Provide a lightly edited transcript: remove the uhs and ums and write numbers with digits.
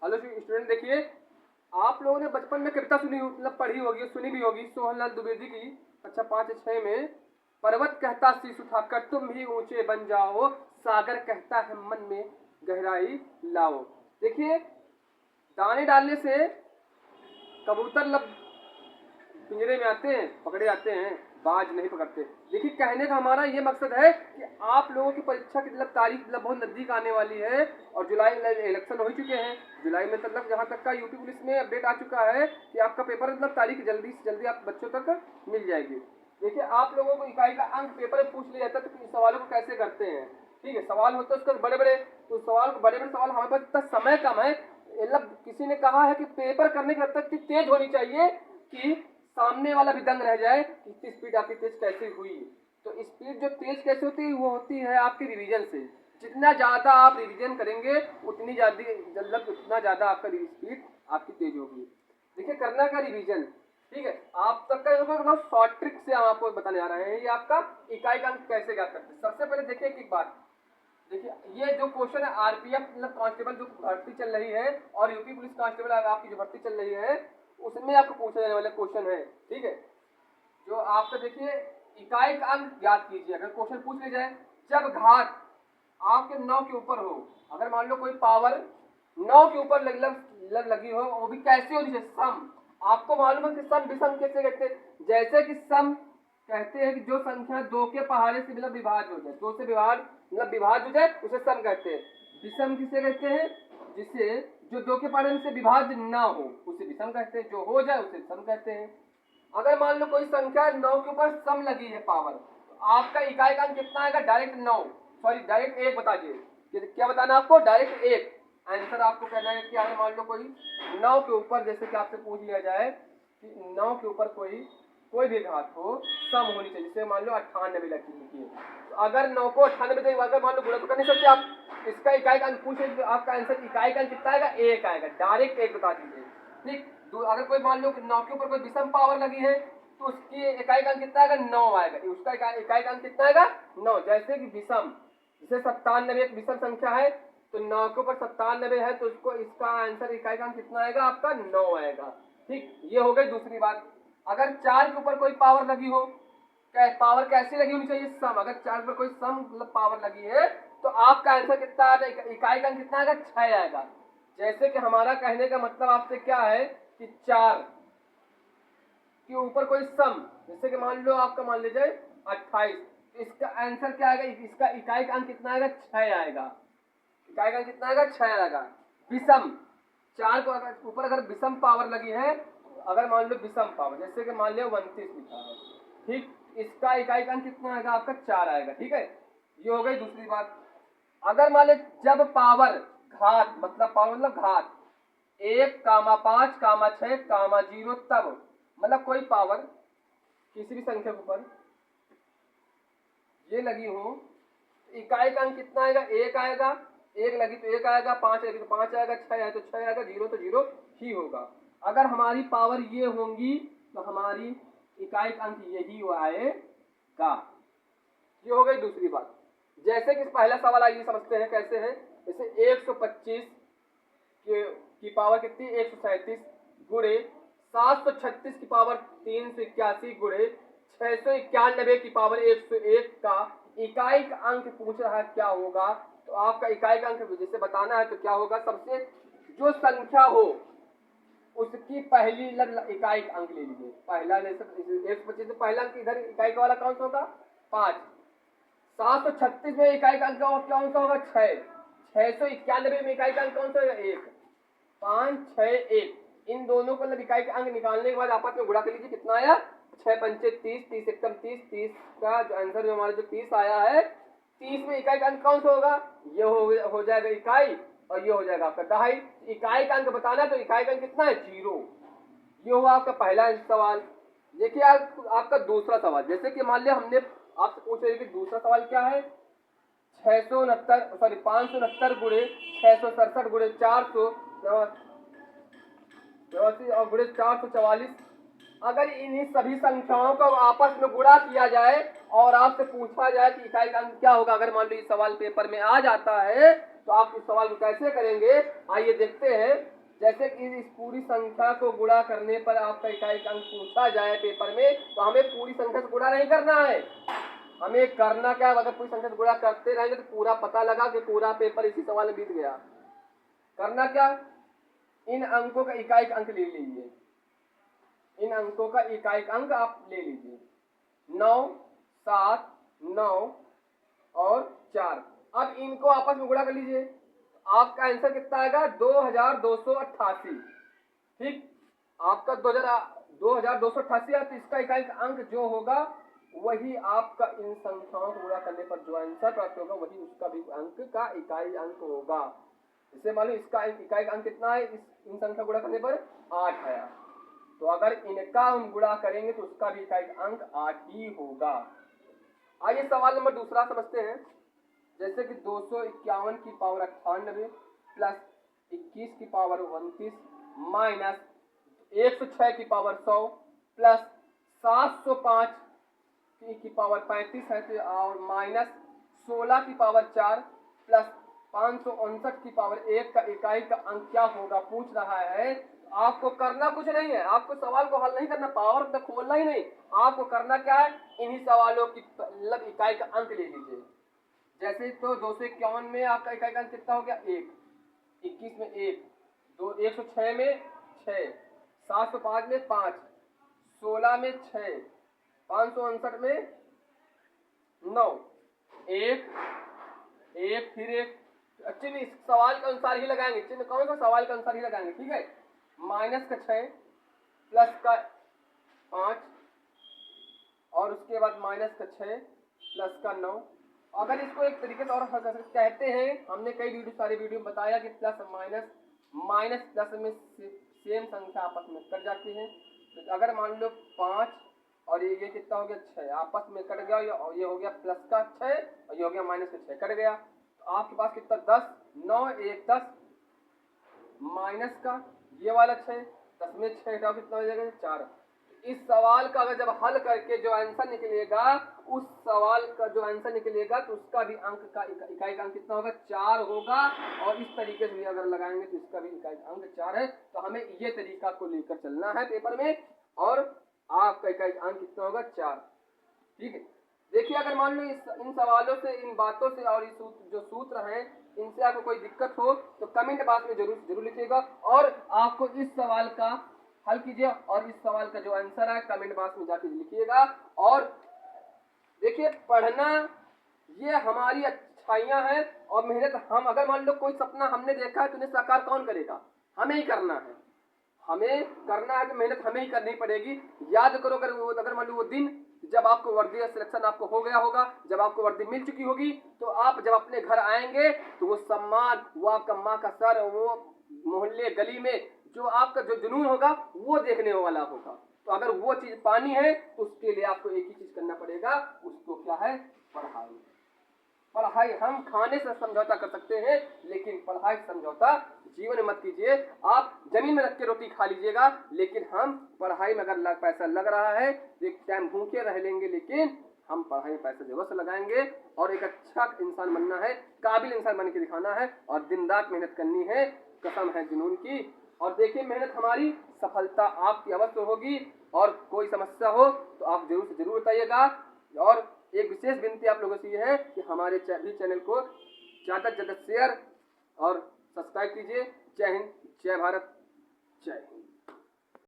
Hello student, देखिए आप लोगों ने बचपन में कविता सुनी मतलब पढ़ी होगी, सुनी भी होगी, सोहनलाल द्विवेदी की कक्षा 5-6 में। पर्वत कहता शीश उठाकर तुम भी ऊंचे बन जाओ, सागर कहता है मन में गहराई लाओ। देखिए, दाने डालने से कबूतर पिंजरे में आते हैं, पकड़े जाते हैं, बाज नहीं पकड़ते। देखिए, कहने का हमारा ये मकसद है कि आप लोगों की परीक्षा की तारीख बहुत नजदीक आने वाली है और जुलाई में इलेक्शन हो चुके हैं। जुलाई में जहाँ तक का यूपी पुलिस में अपडेट आ चुका है कि आपका पेपर तारीख जल्दी से जल्दी आप बच्चों तक मिल जाएगी। देखिए, आप लोगों को इकाई का अंक पेपर में पूछ लिया जाता है तो सवालों को कैसे करते हैं। ठीक है, सवाल होते हैं उसके बड़े बड़े, तो बड़े बड़े सवाल हमारे पास इतना समय कम है। मतलब किसी ने कहा है कि पेपर करने की हद तक तेज होनी चाहिए कि सामने वाला भी दंग रह जाए कि इतनी स्पीड आपकी तेज कैसे हुई। तो स्पीड जो तेज कैसे होती है वो होती है आपके रिवीजन से। जितना ज़्यादा आप रिवीजन करेंगे उतना ज़्यादा आपका स्पीड आपकी तेज होगी। देखिए, करना का रिवीजन, ठीक है, आप तक का शॉर्ट ट्रिक से हम आपको बताने जा रहे हैं। ये आपका इकाई का अंक कैसे ज्ञात करते हैं। सबसे पहले देखिए एक बात, देखिए ये जो क्वेश्चन है आरपीएफ मतलब कांस्टेबल जो भर्ती चल रही है और यूपी पुलिस कांस्टेबल आपकी जो भर्ती चल रही है उसमें आपको पूछे जाने वाले क्वेश्चन है। ठीक है, जो आपका देखिए इकाई का अंक ज्ञात कीजिए। अगर क्वेश्चन पूछ लिया जाए, जब घात आपके 9 के ऊपर हो, अगर मान लो कोई पावर 9 के ऊपर लगी हो, वो भी कैसे होनी चाहिए, सम। आपको मालूम है कि सम विषम कैसे कहते हैं। जैसे कि सम कहते हैं कि जो संख्या 2 के पहाड़े से मतलब विभाज्य हो जाए, 2 से विभाज्य हो जाए उसे सम कहते हैं। विषम किसे कहते हैं, जिसे जो 2 के पहाड़े से विभाज्य ना हो उसे विषम कहते हैं, जो हो जाए उसे सम कहते हैं। अगर मान लो कोई संख्या 9 के ऊपर सम लगी है पावर, तो आपका इकाई का अंक कितना आएगा, डायरेक्ट 9, सॉरी डायरेक्ट 1 बता दीजिए। क्या बताना आपको, डायरेक्ट 1 आंसर आपको कहना है कि अगर मान लो कोई 9 के ऊपर, जैसे कि आपसे पूछ लिया जाए कि 9 के ऊपर कोई भी घात हो सम होनी चाहिए, जैसे मान लो 98 लगी है, तो अगर 9 को 98 से अगर मान लो गुणा तो कर नहीं सकते आप, इसका इकाई का अंक पूछे तो आपका आंसर इकाई का अंक कितना आएगा, 1 आएगा, डायरेक्ट 1 बता दीजिए। ठीक, अगर कोई मान लो 9 के ऊपर कोई विषम पावर लगी है तो उसकी इकाई का अंक कितना आएगा, 9 आएगा, उसका इकाई का अंक कितना आएगा, 9। जैसे कि विषम, जैसे 97 एक विषम संख्या है तो 9 के ऊपर 97 है तो उसको इसका आंसर इकाई का अंक कितना आएगा, आपका 9 आएगा। ठीक, ये हो गई दूसरी बात। अगर 4 के ऊपर कोई पावर लगी हो, पावर कैसी लगी होनी चाहिए, सम। अगर 4 पर कोई सम मतलब पावर लगी है तो आपका आंसर कितना आएगा, इकाई का अंक कितना आएगा, 6 आएगा। जैसे कि हमारा कहने का मतलब आपसे क्या है कि 4 के ऊपर कोई सम, जैसे कि मान लो आपका मान लीजिए 28, तो इसका आंसर क्या आएगा, इसका इकाई का अंक कितना आएगा, 6 आएगा। इकाई का अंक कितना आएगा, 6 आएगा। विषम 4 को ऊपर अगर विषम पावर लगी है, अगर मान लो विषम पावर जैसे कि मान लिया 29 लिखा है, ठीक, इसका इकाई का अंक कितना आएगा, आपका 4 आएगा। ठीक है, ये हो गई दूसरी बात। अगर मान लो जब पावर घात मतलब घात 1,5,6,0 तब मतलब कोई पावर किसी भी संख्या के ऊपर ये लगी हो, इकाई का अंक कितना आएगा, 1 आएगा। 1 लगी तो 1 आएगा, 5 लगी तो 5 आएगा, 6 है तो 6 आएगा, 0 तो 0 ही होगा। अगर हमारी पावर ये होंगी तो हमारी इकाई का अंक यही आएगा। ये हो गई दूसरी बात। जैसे कि पहला सवाल आइए समझते हैं कैसे है। जैसे 125 की पावर कितनी, 137 गुणे 736 की पावर 381 गुणे 691 की पावर 101 का इकाई का अंक पूछ रहा है क्या होगा। तो आपका इकाई का अंक जिसे बताना है तो क्या होगा, सबसे जो संख्या हो उसकी पहली इकाई का अंक ले लीजिए। पहला जैसे 125 में पहला अंक इधर इकाई का वाला कौन सा होगा, 5। 736 में इकाई का अंक कौन सा होगा, 6। 691 में इकाई का अंक कौन सा होगा, 1। 5, 6, 1, इन दोनों को इकाई का अंक निकालने के बाद आपस में गुणा कर लीजिए, कितना आया, 6 पंचे 30, 30 एकम 30, 30 का जो आंसर जो हमारा जो 30 आया है, 30 में इकाई का अंक कौन सा होगा, ये हो जाएगा इकाई और ये हो जाएगा आपका दहाई। इकाई का अंक बताना तो इकाई का अंक कितना है, 0। ये हुआ आपका पहला सवाल। देखिए आपका दूसरा सवाल, जैसे कि मान लिया हमने आपसे पूछ रहे कि दूसरा सवाल क्या है, 569 गुणे 667 गुणे 489 और गुणे 444। अगर इन्हीं सभी संख्याओं को आपस में गुणा किया जाए और आपसे पूछा जाए कि इकाई का अंक क्या होगा, अगर मान लो ये सवाल पेपर में आ जाता है तो आप इस सवाल को कैसे करेंगे, आइए देखते हैं। जैसे कि इस पूरी संख्या को गुणा करने पर आपका इकाई अंक पूछा जाए पेपर में, तो हमें पूरी संख्या से गुणा नहीं करना है, हमें करना क्या है, अगर पूरी संख्या से गुणा करते रहेंगे तो पूरा पता लगा कि पूरा पेपर इसी सवाल में बीत गया। करना क्या, इन अंकों का इकाई अंक ले लीजिए, इन अंकों का इकाई अंक आप ले लीजिए, 9, 7, 9 और 4। अब इनको आपस में गुणा कर लीजिए, आपका आंसर कितना आएगा, 2288। ठीक, आपका 2288 है, तो इसका इकाई अंक जो होगा वही आपका इन संख्याओं को गुणा करने पर जो आंसर प्राप्त होगा वही उसका भी अंक का इकाई अंक होगा। इसे मालूम इसका इकाई अंक कितना है, इन संख्या गुणा करने पर 8 है, तो अगर इनका हम गुणा करेंगे तो उसका भी इकाई अंक 8 ही होगा। आइए सवाल नंबर दूसरा समझते हैं। जैसे कि 251 की पावर 98 प्लस 21 की पावर 29 माइनस 106 की पावर 100 प्लस 705 की पावर 35 है और माइनस 16 की पावर 4 प्लस 559 की पावर 1 का इकाई का अंक क्या होगा पूछ रहा है। आपको करना कुछ नहीं है, आपको सवाल को हल नहीं करना, पावर तक खोलना ही नहीं, आपको करना क्या है, इन्हीं सवालों की मतलब इकाई का अंक ले लीजिए। जैसे तो 251 में आपका इकाई का अंक कितना हो गया, 1, 21 में 1, 106 में 6, 705 में 5, 16 में 6, 559 में 9, 1, फिर 1, चिन्ह इस सवाल के अनुसार ही लगाएंगे, चिन्ह कौन सा, सवाल के अनुसार ही लगाएंगे, ठीक है। माइनस का 6 प्लस का 5 और उसके बाद माइनस का 6 प्लस का 9। अगर इसको एक तरीके से और कहते हैं, हमने कई सारे वीडियो में बताया कि प्लस माइनस प्लस में सेम संख्या आपस में कट जाती है। तो अगर मान लो 5 और ये कितना हो गया, 6 आपस में कट गया, और ये हो गया प्लस का 6 और ये हो गया माइनस का 6 कट गया, तो आपके पास कितना 10, 9 1 10 माइनस का ये वाला 6, 10 में 6 घटाओ कितना हो जाएगा 4। इस सवाल का अगर जब हल करके जो आंसर निकलेगा, उस सवाल का जो आंसर निकलेगा तो उसका भी अंक का इकाई का अंक कितना होगा, 4 होगा। और इस तरीके से भी अगर लगाएंगे तो इसका भी इकाई अंक 4 है। तो हमें ये तरीका को लेकर चलना है पेपर में, और आपका इकाई अंक कितना होगा, 4। ठीक है, देखिए अगर मान लो इन सवालों से, इन बातों से और इस जो सूत्र हैं इनसे आपको कोई दिक्कत हो तो कमेंट बॉक्स में जरूर लिखिएगा, और आपको इस सवाल का हल कीजिए और इस सवाल का जो आंसर है कमेंट बॉक्स में जाके लिखिएगा। और देखिए पढ़ना ये हमारी अच्छाइयाँ हैं और मेहनत, हम अगर मान लो कोई सपना हमने देखा है तो उन्हें साकार कौन करेगा, हमें ही करना है, हमें करना है तो मेहनत हमें ही करनी पड़ेगी। याद करो अगर मान लो वो दिन जब आपको वर्दी का सिलेक्शन आपको हो गया होगा, जब आपको वर्दी मिल चुकी होगी, तो आप जब अपने घर आएंगे तो वो सम्मान, वो आपका माँ का सर, वो मोहल्ले गली में जो आपका जो जुनून होगा वो देखने वाला होगा। तो अगर वो चीज पानी है तो उसके लिए आपको एक ही चीज करना पड़ेगा, उसको क्या है, पढ़ाई। पढ़ाई हम खाने से समझौता कर सकते हैं, लेकिन पढ़ाई समझौता जीवन में मत कीजिए। आप जमीन में रख के रोटी खा लीजिएगा, लेकिन हम पढ़ाई में अगर पैसा लग रहा है एक टाइम भूखे रह लेंगे, लेकिन हम पढ़ाई में पैसा जरूर से लगाएंगे और एक अच्छा इंसान बनना है, काबिल इंसान बन के दिखाना है और दिन रात मेहनत करनी है, कसम है जुनून की। और देखिए मेहनत हमारी, सफलता आपकी अवश्य होगी। और कोई समस्या हो तो आप जरूर से जरूर बताइएगा। और एक विशेष विनती आप लोगों से ये है कि हमारे चैनल को ज़्यादा से ज़्यादा शेयर और सब्सक्राइब कीजिए। जय हिंद, जय भारत, जय हिंद।